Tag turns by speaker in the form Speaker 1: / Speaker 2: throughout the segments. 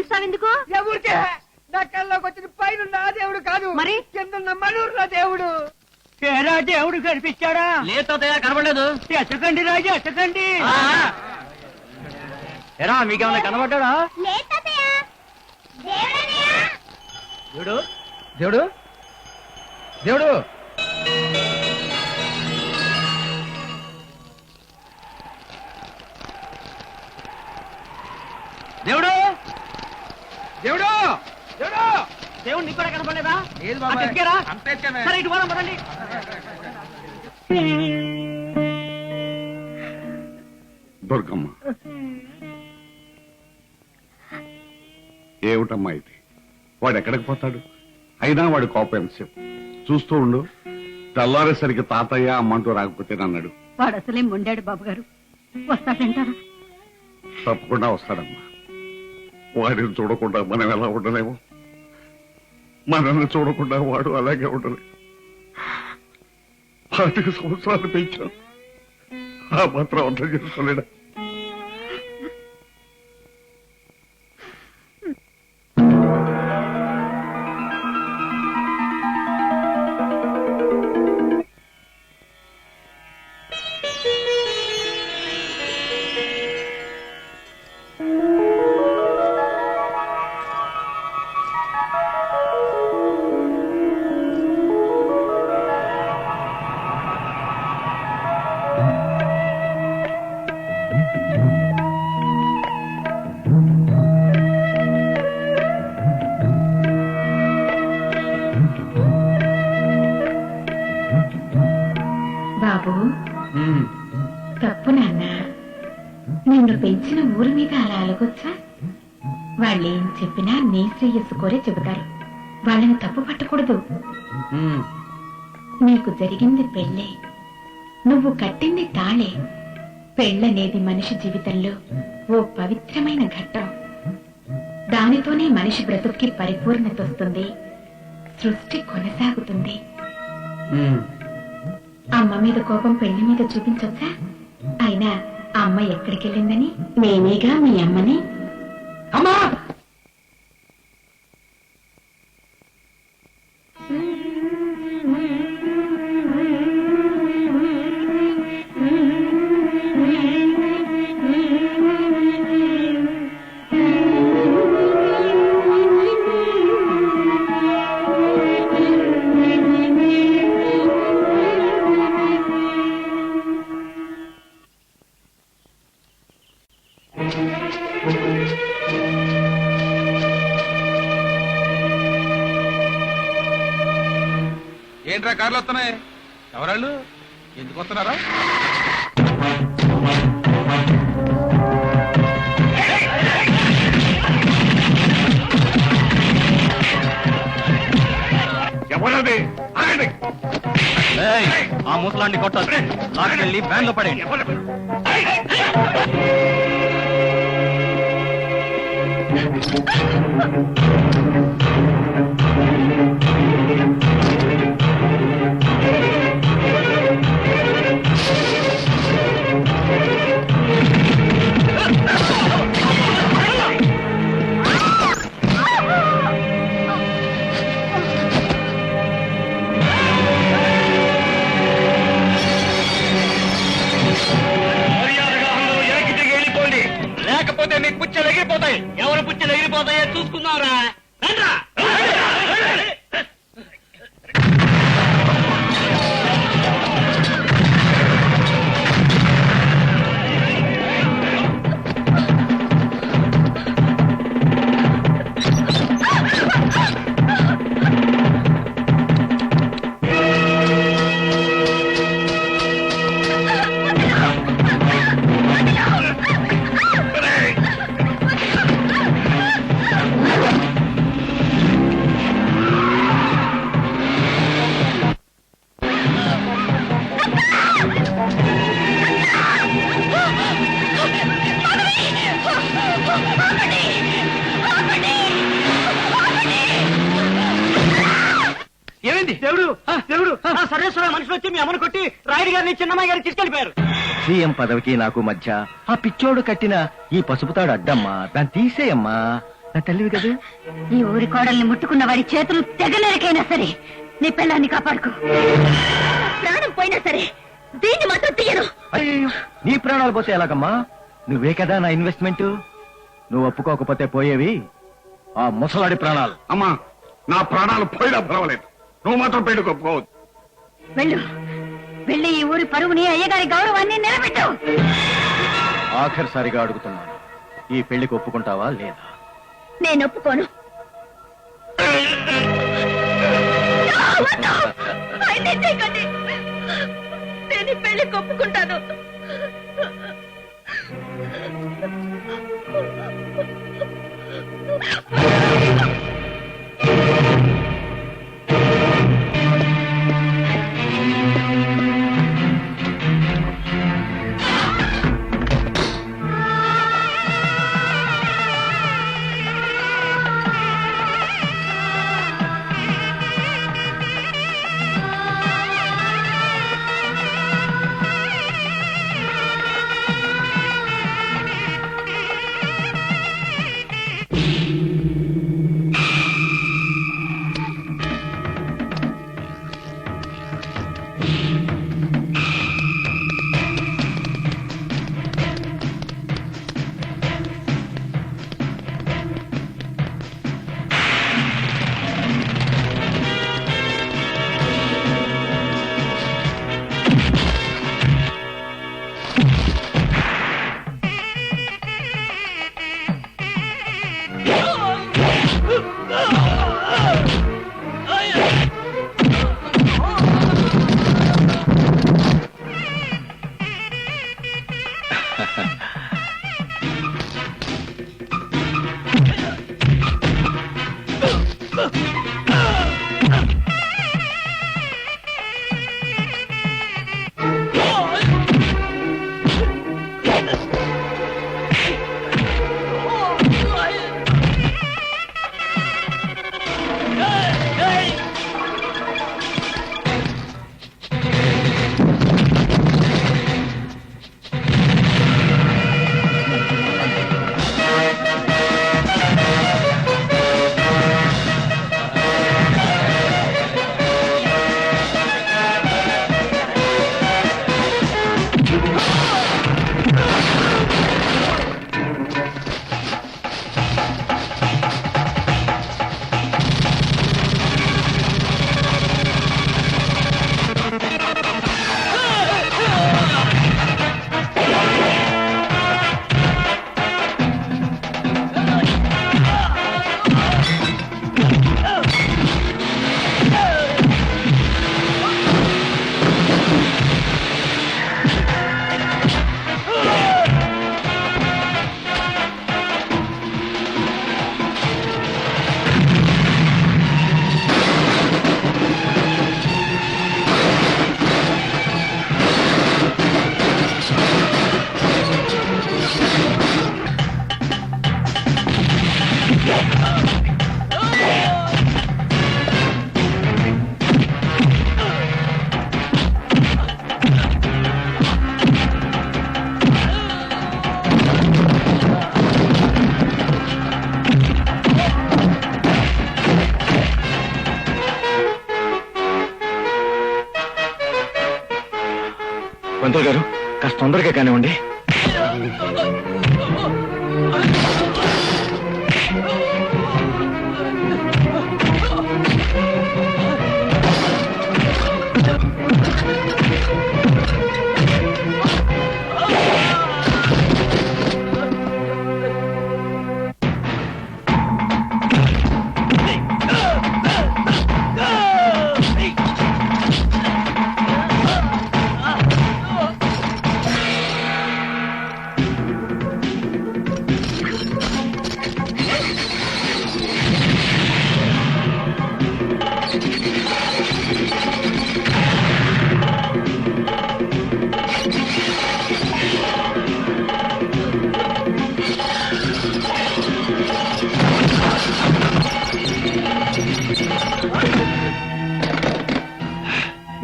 Speaker 1: ఎందుకు
Speaker 2: ఎవరికే నా కళ్ళలోకి వచ్చిన పైన నా దేవుడు కాదు,
Speaker 1: మరి
Speaker 2: కింద మనూరు నా దేవుడు.
Speaker 3: ఏరా దేవుడు కనిపించాడా?
Speaker 4: లేదు కనబడలేదు.
Speaker 3: ఎత్తకండి రాజు, ఎత్తకండి.
Speaker 4: ఎరా మీకేమన్నా కనబడ్డా?
Speaker 2: దేవుడు దేవుడు దేవుడు
Speaker 4: దేవుడు
Speaker 2: దేవుడు దేవుడు
Speaker 4: దేవుడు నీకు కూడా కనపడలేదా?
Speaker 2: లేదు
Speaker 4: ఆ, ఎత్తుకేరా? సరే ఇటు పోదాం పదండి.
Speaker 5: దుర్గమ్మ, ఏమిటమ్మా ఇది? వాడు ఎక్కడికి పోతాడు? అయినా వాడు కోపం ఎంతసేపు? చూస్తూ ఉండు, తెల్లారేసరికి తాతయ్య అమ్మంటూ రాకపోతేనన్నాడు.
Speaker 1: వాడు అసలేం ఉండాడు బాబు గారు, వస్తాడంటారా?
Speaker 5: తప్పకుండా వస్తాడమ్మా. వాడిని చూడకుండా మనం ఎలా ఉండలేము, మనల్ని చూడకుండా వాడు అలాగే ఉండలేదు. 5 సంవత్సరాలు పెంచాం, ఆ మాత్రం అర్థం చేసుకోలేడా?
Speaker 6: బాబు, తప్పు నాన్న. నిన్ను పెంచిన ఊరి మీద అలా అలగొచ్చా? వాళ్ళేం చెప్పినా నీ శ్రేయస్సు కోరే చెబుతారు, వాళ్ళని తప్పు పట్టకూడదు. నీకు జరిగింది పెళ్ళే, నువ్వు కట్టింది తాళే. పెళ్ళనేది మనిషి జీవితంలో ఓ పవిత్రమైన ఘట్టం. దానితోనే మనిషి బ్రతుక్కి పరిపూర్ణత వస్తుంది, సృష్టి కొనసాగుతుంది. అమ్మ మీద కోపం పెళ్లి మీద చూపించొచ్చా? అయినా అమ్మ ఎక్కడికెళ్ళిందని నేనేగా మీ అమ్మని.
Speaker 2: అమ్మా
Speaker 7: ఏంట్రా కార్లు వస్తున్నాయి? ఎవరాళ్ళు? ఎందుకు వస్తున్నారా?
Speaker 5: ఎవరది?
Speaker 4: ఆ ముసలాన్ని కొట్టొచ్చు, లాక్కెళ్ళి వ్యాన్ లో పడేయండి.
Speaker 7: లేకపోతే మీ పుచ్చలు ఎగిరిపోతాయి.
Speaker 4: ఎవరు పుచ్చలు ఎగిరిపోతాయో చూసుకున్నారా? ఏమైంది? దేవుడు దేవుడు సర్వేశ్వర మనుషులు వచ్చి మీ అమ్మను కొట్టి రాయుడు గారిని చిన్నమ్మాయి గారిని తీసుకెళ్లిపోయారు.
Speaker 8: సీఎం పదవికి నాకు మధ్య ఆ పిచ్చోడు కట్టిన ఈ పసుపుతాడు అడ్డమ్మా, దాన్ని తీసేయమ్మా.
Speaker 3: నా తల్లివి కదా.
Speaker 1: ఈ ఊరి కోడల్ని ముట్టుకున్న వాడి చేతులు తెగలేరికైనా సరే నీ పిల్లాన్ని కాపాడుకో. ప్రాణం పోయినా సరే దీన్ని మాత్రం తీయను.
Speaker 3: అయ్యో, నీ ప్రాణాలు పోతే ఎలాగమ్మా? నువ్వే కదా నా ఇన్వెస్ట్మెంట్. నువ్వు ఒప్పుకోకపోతే పోయేవి ఆ ముసలాడి ప్రాణాలు.
Speaker 5: అమ్మా, నా ప్రాణాలు పోయినా పర్వాలేదు, నువ్వు మాత్రం పెళ్లి ఒప్పుకోవద్దు.
Speaker 1: వెళ్ళు, వెళ్ళి ఈ ఊరి పరువుని అయ్యగారి గౌరవాన్ని నిలబెట్టు.
Speaker 3: ఆఖరిసారిగా అడుగుతున్నాను, ఈ పెళ్లికి ఒప్పుకుంటావా లేదా?
Speaker 1: నేను ఒప్పుకోను. నేను ఈ పెళ్లికి ఒప్పుకుంటాను.
Speaker 3: పంతులు గారు, కాస్త తొందరగా కానివ్వండి.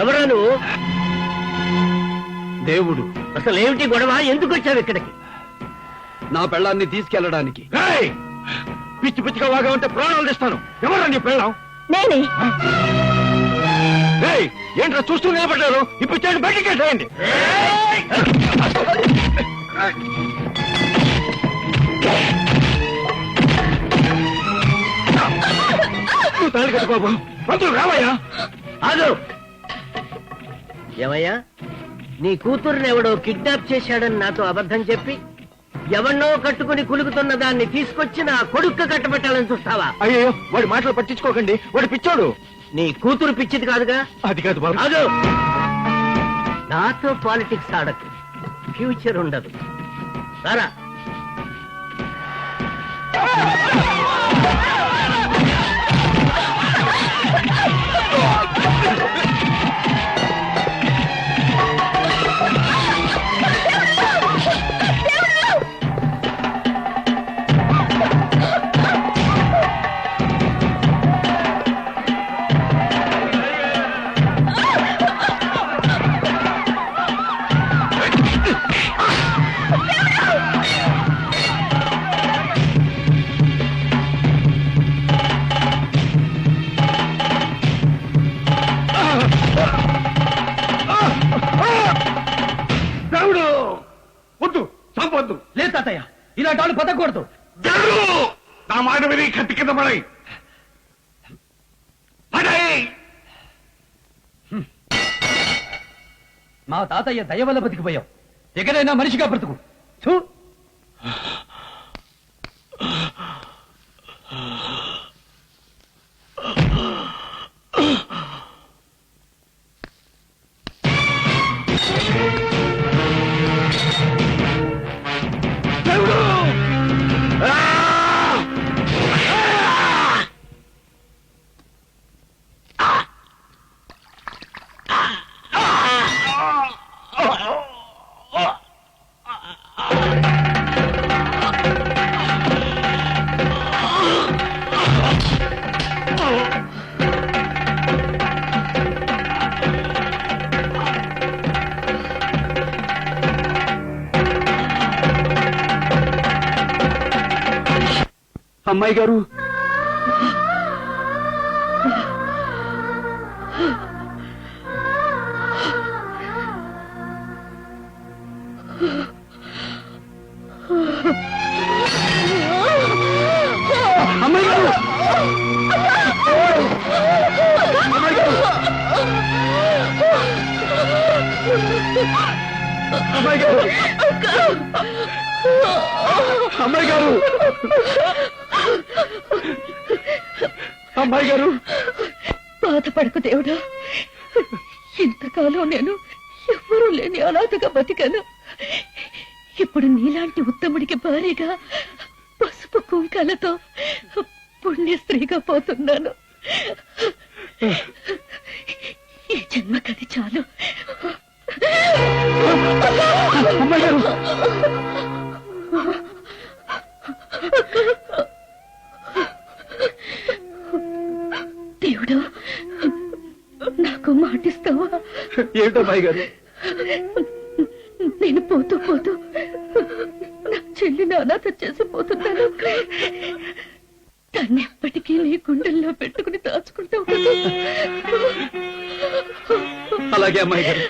Speaker 4: ఎవరా నువ్వు? దేవుడు. అసలు ఏమిటి గొడవ? ఎందుకు వచ్చావు ఇక్కడికి?
Speaker 7: నా పెళ్ళాన్ని తీసుకెళ్ళడానికి.
Speaker 3: పిచ్చి పిచ్చిగా వాగా ఉంటే ప్రాణాలు తెస్తాను. ఎవరా నీ పెళ్ళాం?
Speaker 1: నేనే.
Speaker 3: ఏయ్, ఏంట్రా చూస్తూ నిలబడ్డారు? ఇప్పుడు చేయండి, బయటికి వెళ్ళండి. నువ్వు తాళి కట్టు బాబు. పంతులు రావయ్యా.
Speaker 4: ఆగు. ఏమయ్యా, నీ కూతుర్ని ఎవడో కిడ్నాప్ చేశాడని నాతో అబద్ధం చెప్పి ఎవన్నో కట్టుకుని కులుకుతున్న దాన్ని తీసుకొచ్చి నా కొడుక్కు కట్టబెట్టాలని చూస్తావా?
Speaker 3: అయ్యో, వాడి మాటలు పట్టించుకోకండి, వాడు పిచ్చోడు.
Speaker 4: నీ కూతురు పిచ్చిది కాదుగా?
Speaker 3: అది కాదు బాబు.
Speaker 4: ఆగు. నాతో పాలిటిక్స్ ఆడకు, ఫ్యూచర్ ఉండదు. రారా.
Speaker 3: దేవుడు వద్దు, చంపొద్దు. లేదు తాతయ్య, ఇలాంటి వాళ్ళు బతకూడదు.
Speaker 5: దేవుడు నా మాట విని కత్తి కింద పడై.
Speaker 3: మా తాతయ్య దయ వల్ల బతికిపోయావు. ఎక్కడైనా మనిషిగా బ్రతుకు. చూ. అమ్మాయి గారు, అమ్మాయి గారు, అమ్మాయి గారు, అమ్మాయి గారు, అమ్మాయి గారు, అమ్మాయి గారు.
Speaker 1: బాధపడకు దేవుడా. ఇంతకాలం నేను ఎవ్వరూ లేని అనాథగా బతికాను. ఇప్పుడు నీలాంటి ఉత్తముడికి భారీగా పసుపు కుంకాలతో పుణ్య స్త్రీగా పోతున్నాను. ఈ జన్మకది చాలు.
Speaker 3: అమ్మాయి గారు,
Speaker 1: దేవుడు, నాకు మాటిస్తావా?
Speaker 3: ఏమిటో అమ్మాయి గారు?
Speaker 1: నేను పోతూ పోతూ నా చెల్లిని అనాథ చేసిపోతున్నాను. దాన్ని ఎప్పటికీ నీ గుండెల్లో పెట్టుకుని దాచుకుంటావు కదా.
Speaker 3: అలాగే అమ్మాయి గారు.